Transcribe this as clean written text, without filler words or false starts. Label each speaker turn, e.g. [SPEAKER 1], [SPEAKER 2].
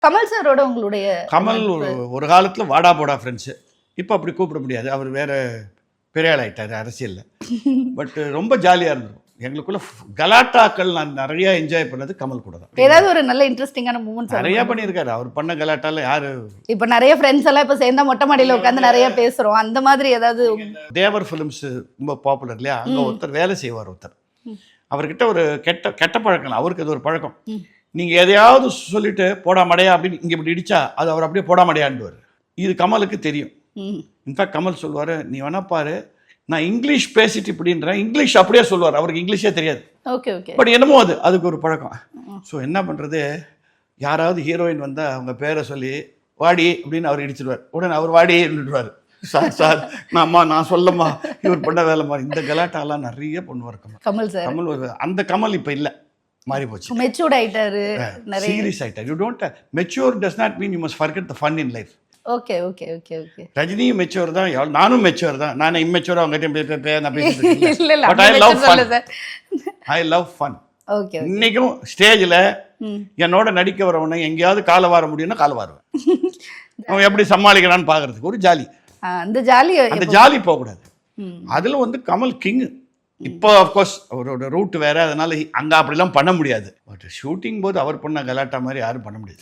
[SPEAKER 1] கமல் சாரோட உங்களுடைய
[SPEAKER 2] கமல் ஒரு காலத்தில் வாடா போடா ஃப்ரெண்ட்ஸு. இப்போ அப்படி கூப்பிட முடியாது, அவர் வேற பெரிய ஆள் ஆகிட்டார் அரசியலில். பட் ரொம்ப ஜாலியாக இருந்தோம் எங்களுக்குள்ள. கலாட்டாக்கள் நான் நிறைய என்ஜாய் பண்ணது கமல் கூட தான்.
[SPEAKER 1] ஏதாவது ஒரு நல்ல இன்ட்ரெஸ்டிங்கான மூமெண்ட்ஸ்
[SPEAKER 2] நிறைய பண்ணியிருக்காரு அவர். பண்ண கலாட்டால யாரு
[SPEAKER 1] இப்போ நிறைய ஃப்ரெண்ட்ஸ் எல்லாம் இப்போ சேர்ந்தா மொட்டை மாடியில் உட்காந்து நிறைய பேசுறோம். அந்த மாதிரி ஏதாவது
[SPEAKER 2] தேவர் ஃபிலிம்ஸ் ரொம்ப பாப்புலர் இல்லையா, அங்கே ஒருத்தர் வேலை செய்வார். ஒருத்தர் அவர்கிட்ட ஒரு கெட்ட பழக்கம், அவருக்கு அது ஒரு பழக்கம். நீங்கள் எதையாவது சொல்லிட்டு போடா மடையா அப்படின்னு இங்கே இப்படி இடிச்சா அது அவர் அப்படியே போடா மடையாண்டுவார். இது கமலுக்கு தெரியும். இன்ஃபேக்ட் கமல் சொல்லுவார், நீ வேணா பாரு நான் இங்கிலீஷ் பேசிட்டு இப்படின்றேன், இங்கிலீஷ் அப்படியே சொல்லுவார். அவருக்கு இங்கிலீஷே தெரியாது.
[SPEAKER 1] Okay okay.
[SPEAKER 2] பட் என்னமோ அதுக்கு ஒரு பழக்கம். ஸோ என்ன பண்ணுறது, யாராவது ஹீரோயின் வந்தால் அவங்க பேரை சொல்லி வாடி அப்படின்னு அவர் இடிச்சிடுவார். உடனே அவர் வாடின்னுடுவார். சார் நான் சொல்லம்மா இவர் பண்ண வேலைமா. இந்த கலாட்டாலாம் நிறைய பண்ணுவார்
[SPEAKER 1] கமல் சார்.
[SPEAKER 2] கமல் அந்த கமல் இப்போ இல்லை, மாறி போச்சு.
[SPEAKER 1] மெச்சூர்ட் ஆயிட்டாரு,
[SPEAKER 2] சீரியஸ் ஆயிட்டாரு. You don't mature does not mean you must forget the fun in life.
[SPEAKER 1] Okay okay okay okay.
[SPEAKER 2] ரஜினியும் மெச்சூர் தான், நானும் மெச்சூர் தான். நான் இம்மெச்சூரா அவங்ககிட்ட நான் பேசிட்டு
[SPEAKER 1] இல்ல
[SPEAKER 2] but I love fun. I love fun.
[SPEAKER 1] Okay.
[SPEAKER 2] இன்னைக்கும் ஸ்டேஜில் என்னோட நடிக்க வரவனை எங்கேயாவது காலை வார முடியும்னா காலை வாருவேன். அவன் எப்படி சமாளிக்கிறான்னு பார்க்கறதுக்கு ஒரு ஜாலி.
[SPEAKER 1] அந்த ஜாலி
[SPEAKER 2] போகக்கூடாது. அதில் வந்து கமல் கிங். இப்போ அஃப்கோர்ஸ் அவரோட ரூட் வேற, அதனால அங்கே அப்படிலாம் பண்ண முடியாது. பட் ஷூட்டிங் போது அவர் பண்ண கலாட்டா மாதிரி யாரும் பண்ண முடியாது.